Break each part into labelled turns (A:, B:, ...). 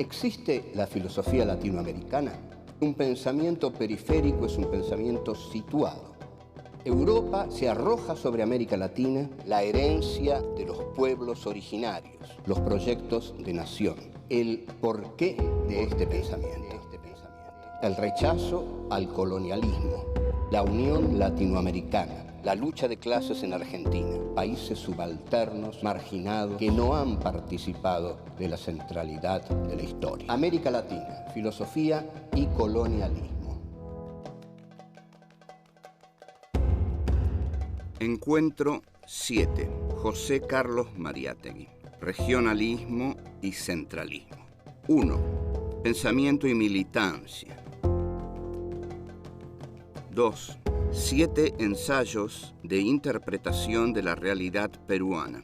A: ¿Existe la filosofía latinoamericana? Un pensamiento periférico es un pensamiento situado. Europa se arroja sobre América Latina la herencia de los pueblos originarios, los proyectos de nación, el porqué de este pensamiento, el rechazo al colonialismo, la unión latinoamericana, la lucha de clases en Argentina, países subalternos, marginados, que no han participado de la centralidad de la historia. América Latina, filosofía y colonialismo.
B: Encuentro 7. José Carlos Mariátegui. Regionalismo y centralismo. 1. Pensamiento y militancia. 2. 7 ensayos de interpretación de la realidad peruana.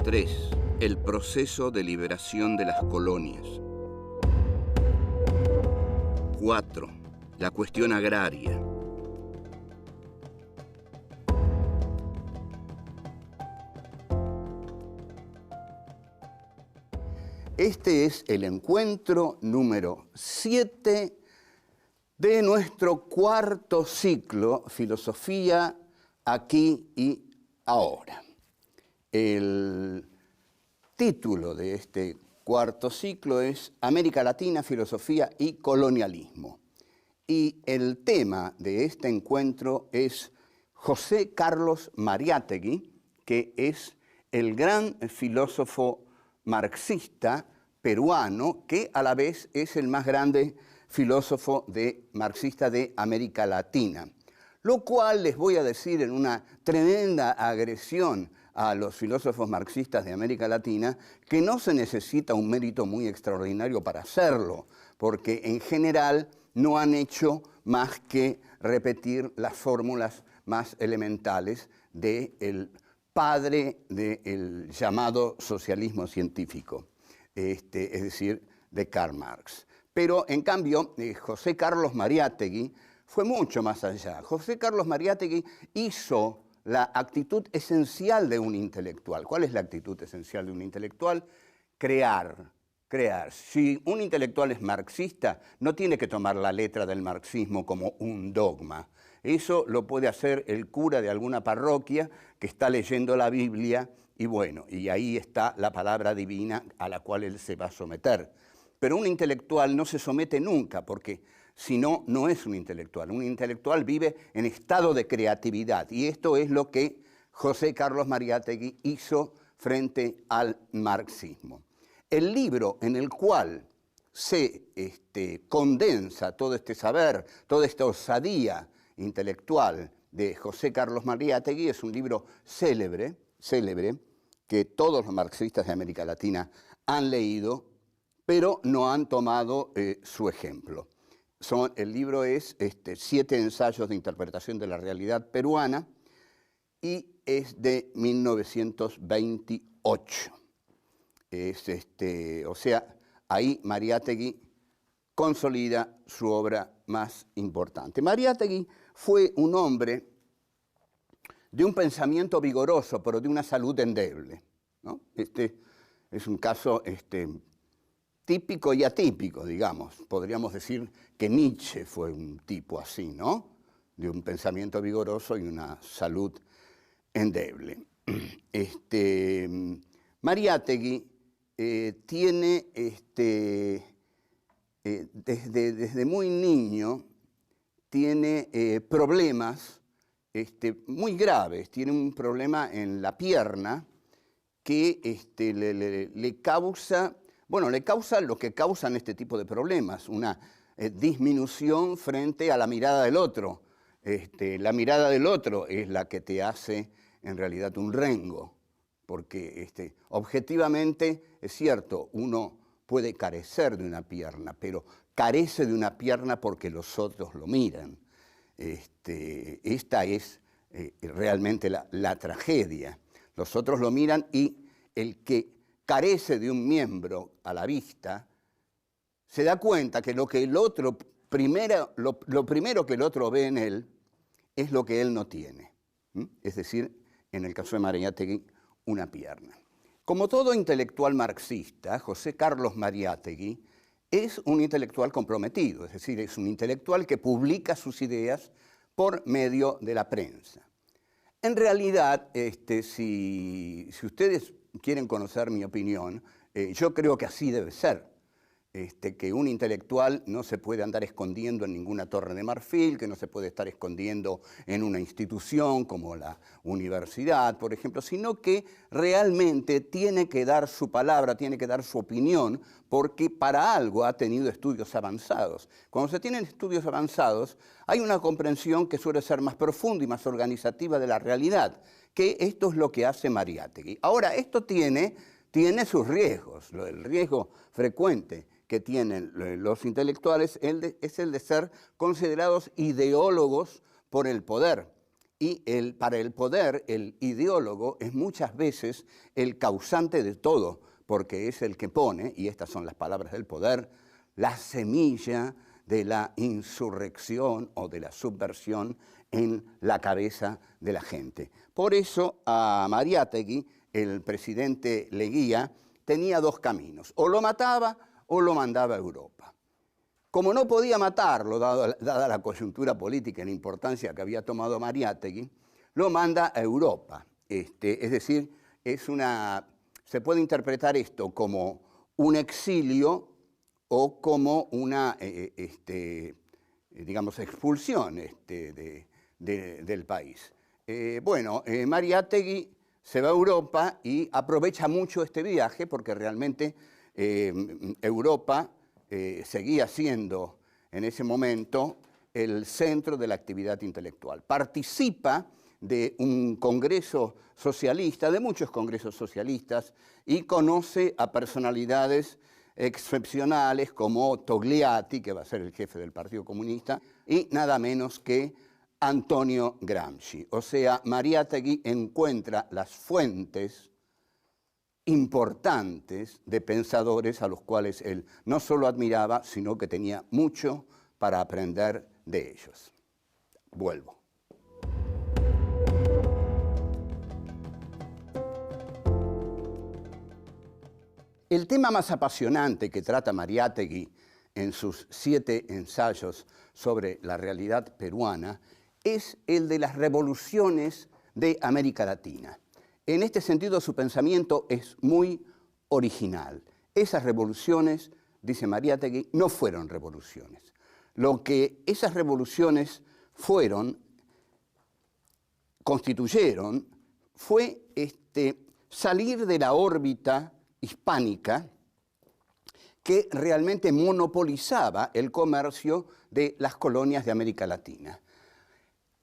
B: 3. El proceso de liberación de las colonias. 4. La cuestión agraria.
A: Este es el encuentro número 7 de nuestro cuarto ciclo, Filosofía aquí y ahora. El título de este cuarto ciclo es América Latina, Filosofía y Colonialismo. Y el tema de este encuentro es José Carlos Mariátegui, que es el gran filósofo marxista peruano, que a la vez es el más grande filósofo marxista de América Latina. Lo cual les voy a decir en una tremenda agresión a los filósofos marxistas de América Latina, que no se necesita un mérito muy extraordinario para hacerlo, porque en general no han hecho más que repetir las fórmulas más elementales del padre del llamado socialismo científico, es decir, de Karl Marx. Pero, en cambio, José Carlos Mariátegui fue mucho más allá. José Carlos Mariátegui hizo la actitud esencial de un intelectual. ¿Cuál es la actitud esencial de un intelectual? Crear. Si un intelectual es marxista, no tiene que tomar la letra del marxismo como un dogma. Eso lo puede hacer el cura de alguna parroquia que está leyendo la Biblia y bueno, y ahí está la palabra divina a la cual él se va a someter. Pero un intelectual no se somete nunca, porque si no, no es un intelectual. Un intelectual vive en estado de creatividad, y esto es lo que José Carlos Mariátegui hizo frente al marxismo. El libro en el cual se condensa todo este saber, toda esta osadía intelectual de José Carlos Mariátegui es un libro célebre, que todos los marxistas de América Latina han leído, pero no han tomado su ejemplo. El libro es 7 ensayos de interpretación de la realidad peruana y es de 1928. O sea, ahí Mariátegui consolida su obra más importante. Mariátegui fue un hombre de un pensamiento vigoroso, pero de una salud endeble, ¿no? Es un caso típico y atípico, digamos. Podríamos decir que Nietzsche fue un tipo así, ¿no? De un pensamiento vigoroso y una salud endeble. Mariátegui tiene, desde muy niño, tiene problemas muy graves. Tiene un problema en la pierna que le causa lo que causan este tipo de problemas, una disminución frente a la mirada del otro. La mirada del otro es la que te hace en realidad un rengo, porque objetivamente es cierto, uno puede carecer de una pierna, pero carece de una pierna porque los otros lo miran. Esta es realmente la tragedia. Los otros lo miran y el que carece de un miembro a la vista, se da cuenta que lo primero que el otro ve en él es lo que él no tiene. Es decir, en el caso de Mariátegui, una pierna. Como todo intelectual marxista, José Carlos Mariátegui es un intelectual comprometido, es decir, es un intelectual que publica sus ideas por medio de la prensa. En realidad, si ustedes quieren conocer mi opinión, yo creo que así debe ser. Que un intelectual no se puede andar escondiendo en ninguna torre de marfil, que no se puede estar escondiendo en una institución como la universidad, por ejemplo, sino que realmente tiene que dar su palabra, tiene que dar su opinión, porque para algo ha tenido estudios avanzados. Cuando se tienen estudios avanzados, hay una comprensión que suele ser más profunda y más organizativa de la realidad, que esto es lo que hace Mariátegui. Ahora, esto tiene sus riesgos. El riesgo frecuente que tienen los intelectuales es el de ser considerados ideólogos por el poder. Y para el poder, el ideólogo es muchas veces el causante de todo, porque es el que pone, y estas son las palabras del poder, la semilla de la insurrección o de la subversión en la cabeza de la gente. Por eso a Mariátegui, el presidente Leguía, tenía dos caminos: o lo mataba o lo mandaba a Europa. Como no podía matarlo, dada la coyuntura política y la importancia que había tomado Mariátegui, lo manda a Europa. Es decir, se puede interpretar esto como un exilio o como una, digamos, expulsión del país. Mariátegui se va a Europa y aprovecha mucho este viaje porque realmente Europa seguía siendo en ese momento el centro de la actividad intelectual. Participa de un congreso socialista, de muchos congresos socialistas, y conoce a personalidades excepcionales como Togliatti, que va a ser el jefe del Partido Comunista, y nada menos que Antonio Gramsci. O sea, Mariátegui encuentra las fuentes importantes de pensadores a los cuales él no solo admiraba, sino que tenía mucho para aprender de ellos. Vuelvo. El tema más apasionante que trata Mariátegui en sus 7 ensayos sobre la realidad peruana es el de las revoluciones de América Latina. En este sentido, su pensamiento es muy original. Esas revoluciones, dice Mariátegui, no fueron revoluciones. Lo que esas revoluciones constituyeron, fue salir de la órbita hispánica que realmente monopolizaba el comercio de las colonias de América Latina.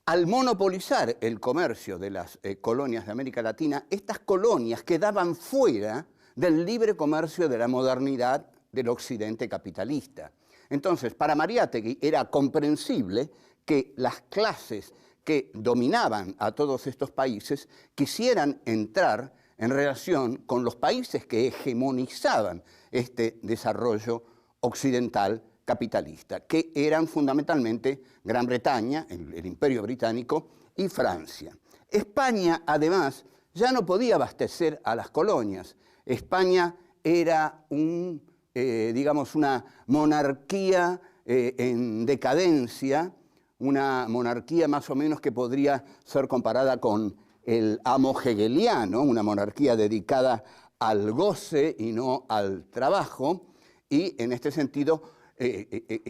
A: Al monopolizar el comercio de las colonias de América Latina, estas colonias quedaban fuera del libre comercio de la modernidad del occidente capitalista. Entonces, para Mariátegui era comprensible que las clases que dominaban a todos estos países quisieran entrar en relación con los países que hegemonizaban este desarrollo occidental capitalista, que eran fundamentalmente Gran Bretaña, el Imperio Británico, y Francia. España, además, ya no podía abastecer a las colonias. España era digamos, una monarquía en decadencia, una monarquía más o menos que podría ser comparada con el amo hegeliano, una monarquía dedicada al goce y no al trabajo, y en este sentido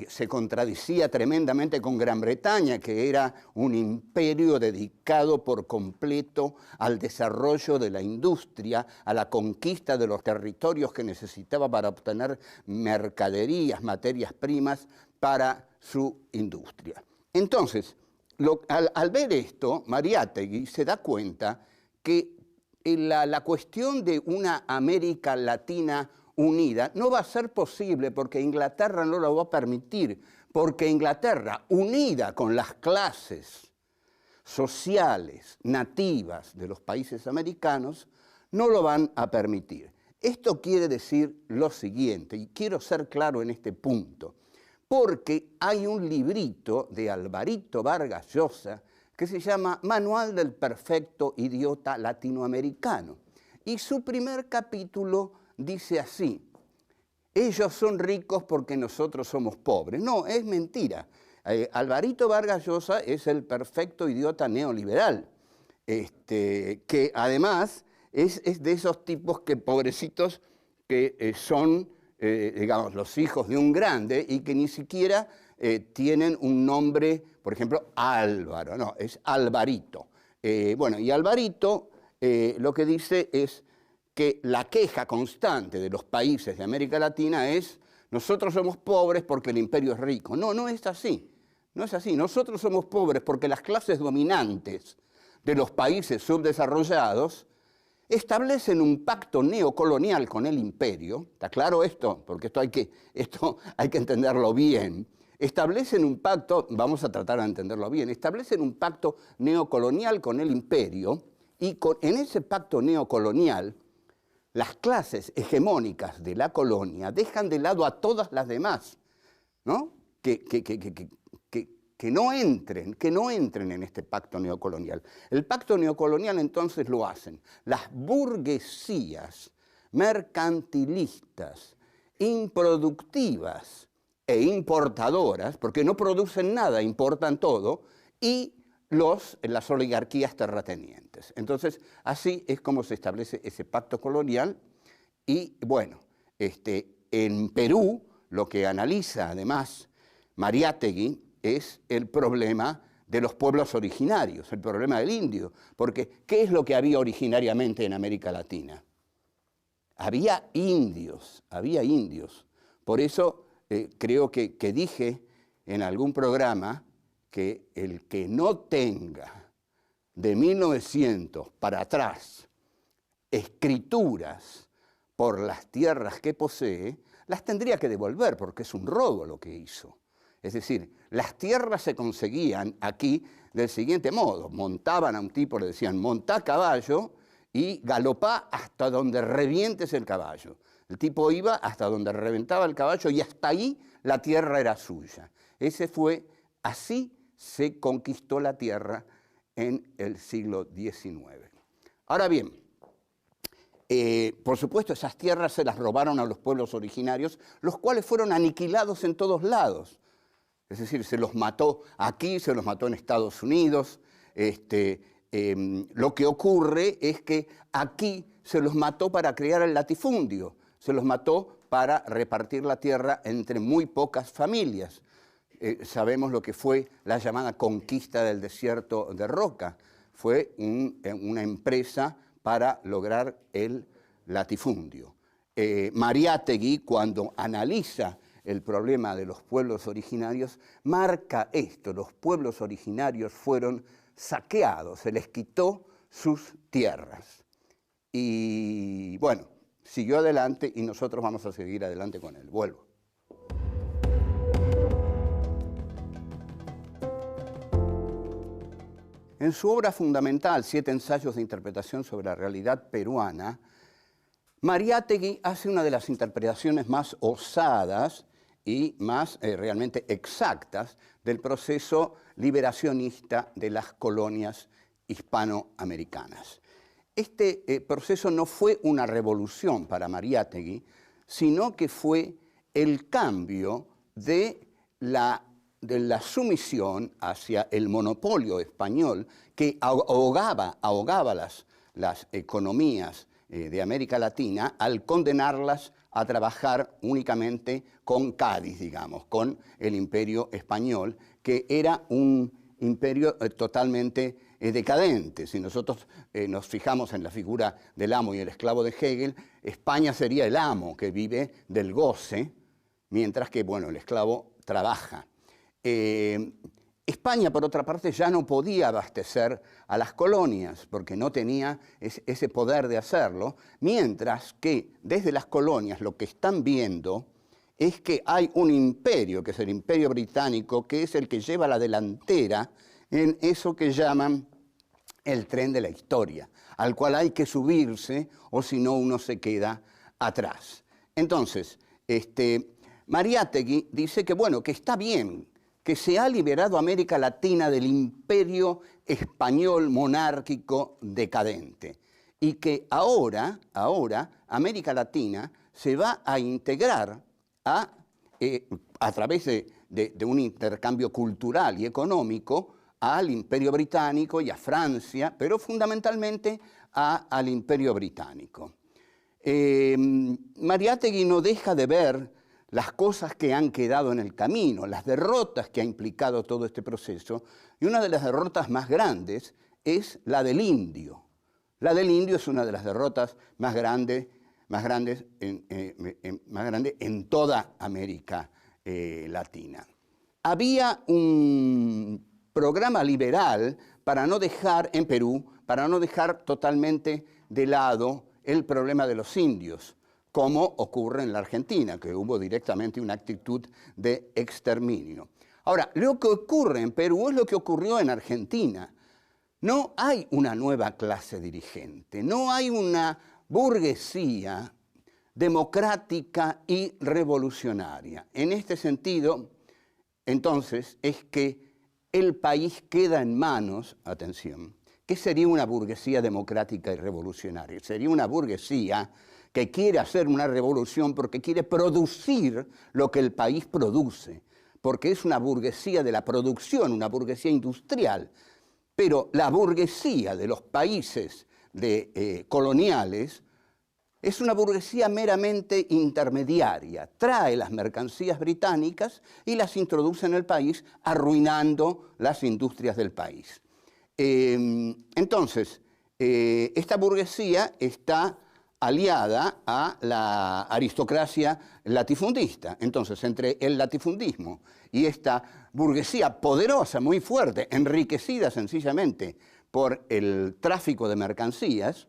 A: se contradecía tremendamente con Gran Bretaña, que era un imperio dedicado por completo al desarrollo de la industria, a la conquista de los territorios que necesitaba para obtener mercaderías, materias primas para su industria. Entonces, al ver esto, Mariátegui se da cuenta que la cuestión de una América Latina unida no va a ser posible porque Inglaterra no lo va a permitir, porque Inglaterra, unida con las clases sociales nativas de los países americanos, no lo van a permitir. Esto quiere decir lo siguiente, y quiero ser claro en este punto, porque hay un librito de Alvarito Vargas Llosa que se llama Manual del Perfecto Idiota Latinoamericano. Y su primer capítulo dice así: ellos son ricos porque nosotros somos pobres. No, es mentira. Alvarito Vargas Llosa es el perfecto idiota neoliberal, que además es de esos tipos que, pobrecitos, que son, digamos, los hijos de un grande y que ni siquiera tienen un nombre, por ejemplo, Álvaro, no, es Alvarito. Bueno, y Alvarito lo que dice es que la queja constante de los países de América Latina es: nosotros somos pobres porque el imperio es rico. No, no es así. No es así. Nosotros somos pobres porque las clases dominantes de los países subdesarrollados establecen un pacto neocolonial con el imperio. ¿Está claro esto? Porque esto hay que entenderlo bien. Establecen un pacto, vamos a tratar de entenderlo bien, establecen un pacto neocolonial con el imperio y en ese pacto neocolonial las clases hegemónicas de la colonia dejan de lado a todas las demás, ¿no? Que no entren en este pacto neocolonial. El pacto neocolonial entonces lo hacen las burguesías mercantilistas, improductivas e importadoras, porque no producen nada, importan todo, y las oligarquías terratenientes. Entonces, así es como se establece ese pacto colonial. Y bueno, en Perú lo que analiza además Mariátegui es el problema de los pueblos originarios, el problema del indio, porque ¿qué es lo que había originariamente en América Latina? Había indios. Por eso creo que dije en algún programa que el que no tenga de 1900 para atrás escrituras por las tierras que posee, las tendría que devolver porque es un robo lo que hizo. Es decir, las tierras se conseguían aquí del siguiente modo: montaban a un tipo, le decían montá caballo y galopá hasta donde revientes el caballo. El tipo iba hasta donde reventaba el caballo y hasta ahí la tierra era suya. Así se conquistó la tierra en el siglo XIX. Ahora bien, por supuesto, esas tierras se las robaron a los pueblos originarios, los cuales fueron aniquilados en todos lados. Es decir, se los mató aquí, se los mató en Estados Unidos. Lo que ocurre es que aquí se los mató para crear el latifundio, se los mató para repartir la tierra entre muy pocas familias. Sabemos lo que fue la llamada conquista del desierto de Roca. Fue una empresa para lograr el latifundio. Mariátegui, cuando analiza el problema de los pueblos originarios, marca esto: los pueblos originarios fueron saqueados, se les quitó sus tierras. Y bueno, siguió adelante y nosotros vamos a seguir adelante con él. Vuelvo. En su obra fundamental, 7 ensayos de interpretación sobre la realidad peruana, Mariátegui hace una de las interpretaciones más osadas y más realmente exactas del proceso liberacionista de las colonias hispanoamericanas. Este proceso no fue una revolución para Mariátegui, sino que fue el cambio de la sumisión hacia el monopolio español que ahogaba las economías de América Latina al condenarlas a trabajar únicamente con Cádiz, digamos, con el imperio español, que era un imperio totalmente decadente. Si nosotros nos fijamos en la figura del amo y el esclavo de Hegel, España sería el amo que vive del goce, mientras que, bueno, el esclavo trabaja. España, por otra parte, ya no podía abastecer a las colonias porque no tenía ese poder de hacerlo, mientras que desde las colonias lo que están viendo es que hay un imperio, que es el Imperio Británico, que es el que lleva la delantera en eso que llaman el tren de la historia, al cual hay que subirse o si no uno se queda atrás. Entonces, Mariátegui dice que, bueno, que está bien, que se ha liberado América Latina del imperio español monárquico decadente y que ahora América Latina se va a integrar a través de un intercambio cultural y económico al Imperio Británico y a Francia, pero fundamentalmente al Imperio Británico. Mariátegui no deja de ver las cosas que han quedado en el camino, las derrotas que ha implicado todo este proceso, y una de las derrotas más grandes es la del indio. La del indio es una de las derrotas más grandes en toda América Latina. Había un programa liberal para no dejar, en Perú, para no dejar totalmente de lado el problema de los indios, como ocurre en la Argentina, que hubo directamente una actitud de exterminio. Ahora, lo que ocurre en Perú es lo que ocurrió en Argentina. No hay una nueva clase dirigente, no hay una burguesía democrática y revolucionaria. En este sentido, entonces, es que el país queda en manos, atención, ¿qué sería una burguesía democrática y revolucionaria? Sería una burguesía que quiere hacer una revolución porque quiere producir lo que el país produce, porque es una burguesía de la producción, una burguesía industrial. Pero la burguesía de los países coloniales es una burguesía meramente intermediaria. Trae las mercancías británicas y las introduce en el país, arruinando las industrias del país. Entonces, esta burguesía está aliada a la aristocracia latifundista. Entonces, entre el latifundismo y esta burguesía poderosa, muy fuerte, enriquecida sencillamente por el tráfico de mercancías,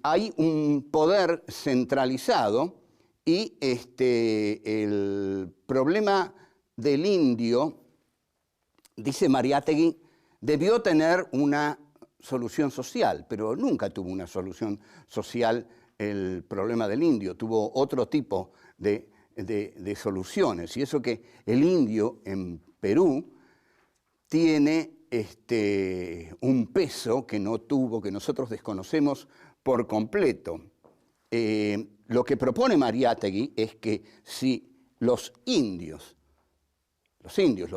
A: hay un poder centralizado y el problema del indio, dice Mariátegui, debió tener una solución social, pero nunca tuvo una solución social el problema del indio, tuvo otro tipo de soluciones. Y eso que el indio en Perú tiene un peso que no tuvo, que nosotros desconocemos por completo. Lo que propone Mariátegui es que si los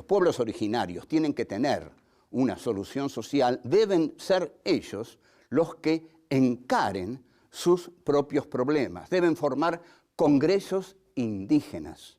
A: pueblos originarios tienen que tener una solución social, deben ser ellos los que encaren sus propios problemas, deben formar congresos indígenas,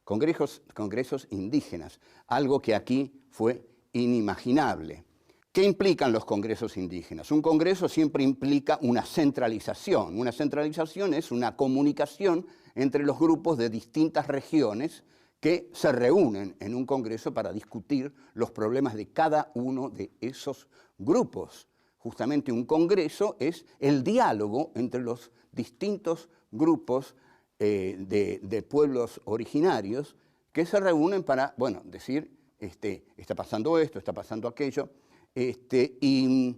A: congresos indígenas, algo que aquí fue inimaginable. ¿Qué implican los congresos indígenas? Un congreso siempre implica una centralización. Una centralización es una comunicación entre los grupos de distintas regiones que se reúnen en un congreso para discutir los problemas de cada uno de esos grupos. Justamente un congreso es el diálogo entre los distintos grupos de pueblos originarios que se reúnen para, bueno, decir, está pasando esto, está pasando aquello. Y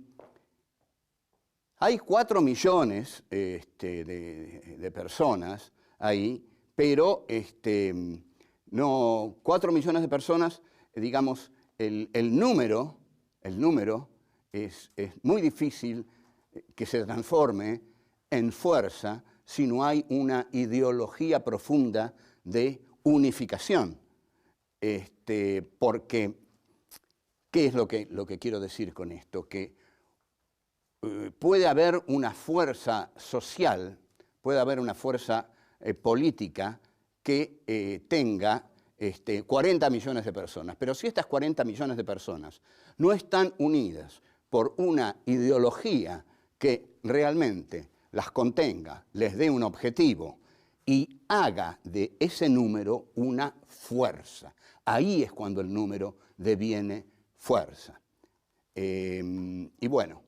A: hay 4 millones de personas ahí, pero no 4 millones de personas, digamos, el número es muy difícil que se transforme en fuerza si no hay una ideología profunda de unificación. Porque, ¿qué es lo que quiero decir con esto? Que puede haber una fuerza social, puede haber una fuerza política que tenga 40 millones de personas. Pero si estas 40 millones de personas no están unidas por una ideología que realmente las contenga, les dé un objetivo y haga de ese número una fuerza, ahí es cuando el número deviene fuerza. Y bueno,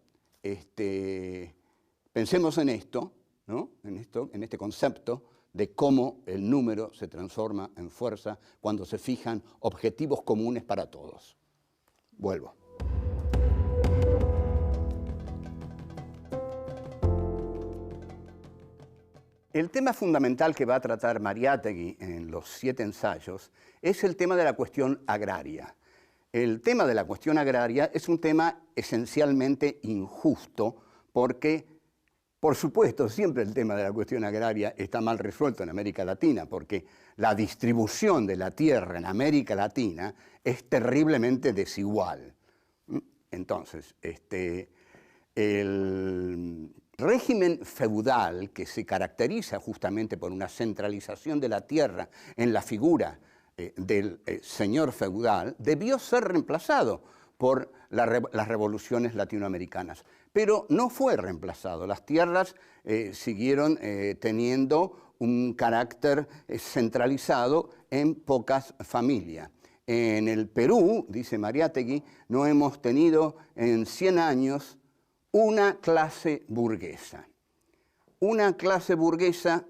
A: pensemos en esto, ¿no? En este concepto de cómo el número se transforma en fuerza cuando se fijan objetivos comunes para todos. Vuelvo. El tema fundamental que va a tratar Mariátegui en los 7 ensayos es el tema de la cuestión agraria. El tema de la cuestión agraria es un tema esencialmente injusto porque, por supuesto, siempre el tema de la cuestión agraria está mal resuelto en América Latina, porque la distribución de la tierra en América Latina es terriblemente desigual. Entonces, el régimen feudal, que se caracteriza justamente por una centralización de la tierra en la figura del señor feudal, debió ser reemplazado por las revoluciones latinoamericanas. Pero no fue reemplazado. Las tierras siguieron teniendo un carácter centralizado en pocas familias. En el Perú, dice Mariátegui, no hemos tenido en 100 años una clase burguesa. Una clase burguesa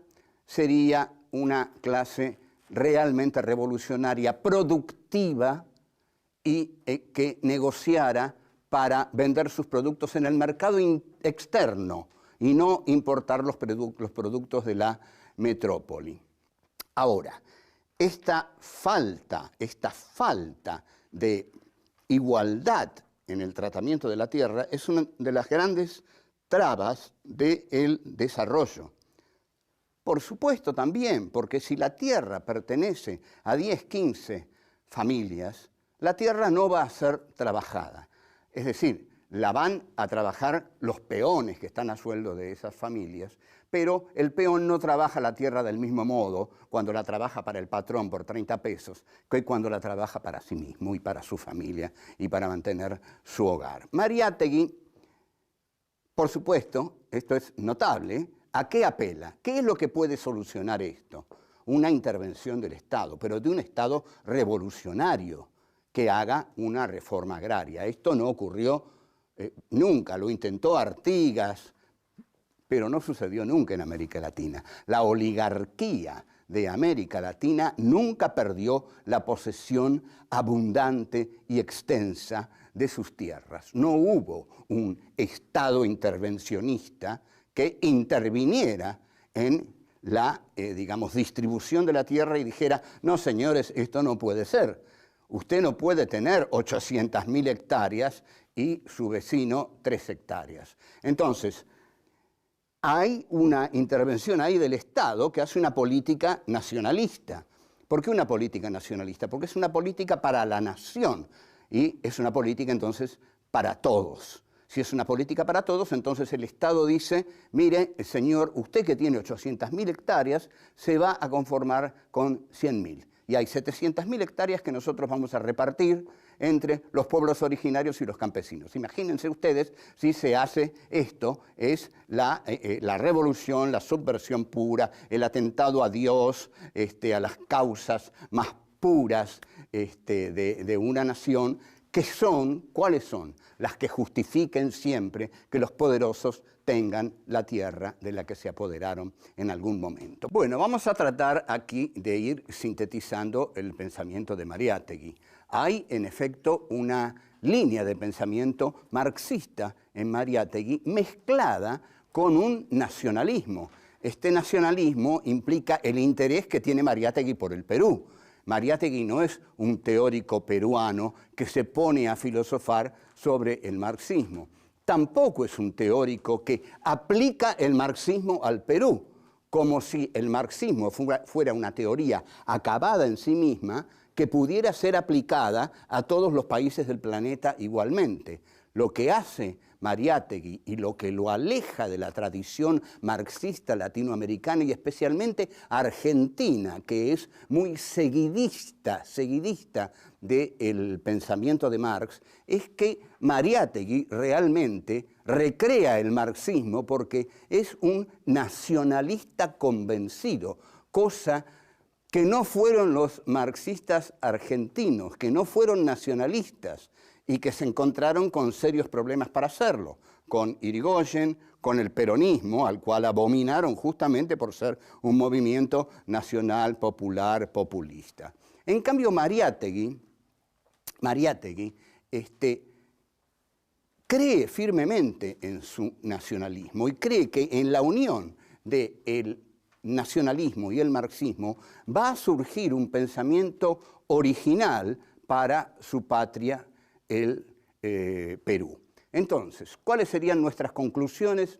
A: sería una clase realmente revolucionaria, productiva y que negociara para vender sus productos en el mercado externo y no importar los productos de la metrópoli. Ahora, esta falta de igualdad en el tratamiento de la tierra es una de las grandes trabas del desarrollo. Por supuesto también, porque si la tierra pertenece a 10, 15 familias, la tierra no va a ser trabajada. Es decir, la van a trabajar los peones que están a sueldo de esas familias, pero el peón no trabaja la tierra del mismo modo cuando la trabaja para el patrón por 30 pesos que cuando la trabaja para sí mismo y para su familia y para mantener su hogar. Mariátegui, por supuesto, esto es notable, ¿a qué apela? ¿Qué es lo que puede solucionar esto? Una intervención del Estado, pero de un Estado revolucionario que haga una reforma agraria. Esto no ocurrió nunca, lo intentó Artigas, pero no sucedió nunca en América Latina. La oligarquía de América Latina nunca perdió la posesión abundante y extensa de sus tierras. No hubo un Estado intervencionista que interviniera en la, distribución de la tierra y dijera, no señores, esto no puede ser. Usted no puede tener 800.000 hectáreas y su vecino 3 hectáreas. Entonces, hay una intervención ahí del Estado que hace una política nacionalista. ¿Por qué una política nacionalista? Porque es una política para la nación y es una política entonces para todos. Si es una política para todos, entonces el Estado dice, mire, señor, usted que tiene 800.000 hectáreas se va a conformar con 100.000. Y hay 700.000 hectáreas que nosotros vamos a repartir entre los pueblos originarios y los campesinos. Imagínense ustedes si se hace esto, es la revolución, la subversión pura, el atentado a Dios, a las causas más puras de una nación, que son, ¿cuáles son? Las que justifiquen siempre que los poderosos tengan la tierra de la que se apoderaron en algún momento. Bueno, vamos a tratar aquí de ir sintetizando el pensamiento de Mariátegui. Hay, en efecto, una línea de pensamiento marxista en Mariátegui mezclada con un nacionalismo. Este nacionalismo implica el interés que tiene Mariátegui por el Perú. Mariátegui no es un teórico peruano que se pone a filosofar sobre el marxismo. Tampoco es un teórico que aplica el marxismo al Perú, como si el marxismo fuera una teoría acabada en sí misma que pudiera ser aplicada a todos los países del planeta igualmente. Lo que hace Mariátegui y lo que lo aleja de la tradición marxista latinoamericana y especialmente argentina, que es muy seguidista del pensamiento de Marx, es que Mariátegui realmente recrea el marxismo porque es un nacionalista convencido, cosa que no fueron los marxistas argentinos, que no fueron nacionalistas, y que se encontraron con serios problemas para hacerlo, con Irigoyen, con el peronismo, al cual abominaron justamente por ser un movimiento nacional, popular, populista. En cambio, Mariátegui cree firmemente en su nacionalismo y cree que en la unión del nacionalismo y el marxismo va a surgir un pensamiento original para su patria, el Perú. Entonces, ¿cuáles serían nuestras conclusiones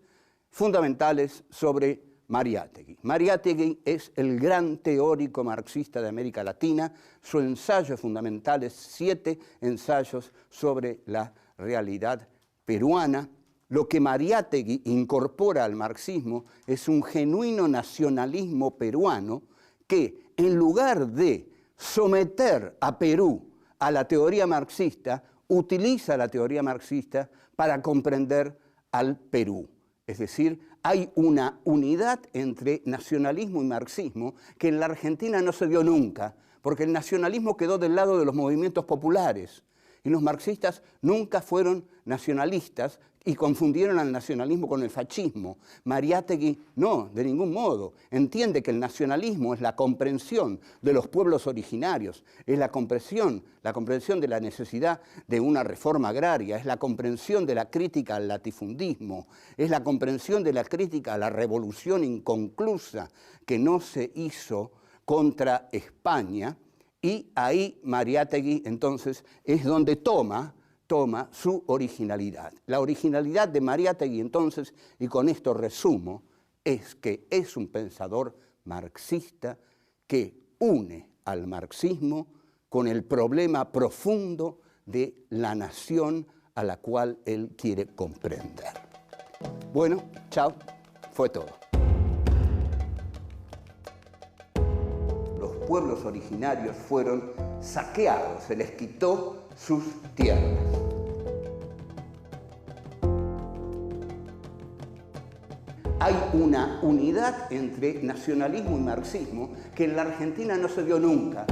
A: fundamentales sobre Mariátegui? Mariátegui es el gran teórico marxista de América Latina. Su ensayo fundamental es 7 ensayos sobre la realidad peruana. Lo que Mariátegui incorpora al marxismo es un genuino nacionalismo peruano que, en lugar de someter a Perú a la teoría marxista, utiliza la teoría marxista para comprender al Perú. Es decir, hay una unidad entre nacionalismo y marxismo que en la Argentina no se dio nunca, porque el nacionalismo quedó del lado de los movimientos populares y los marxistas nunca fueron nacionalistas y confundieron al nacionalismo con el fascismo. Mariátegui no, de ningún modo. Entiende que el nacionalismo es la comprensión de los pueblos originarios, es la comprensión de la necesidad de una reforma agraria, es la comprensión de la crítica al latifundismo, es la comprensión de la crítica a la revolución inconclusa que no se hizo contra España, y ahí Mariátegui entonces es donde toma su originalidad. La originalidad de Mariátegui entonces, y con esto resumo, es que es un pensador marxista que une al marxismo con el problema profundo de la nación a la cual él quiere comprender. Bueno, chao, fue todo. Los pueblos originarios fueron saqueados, se les quitó sus tierras. Hay una unidad entre nacionalismo y marxismo que en la Argentina no se dio nunca.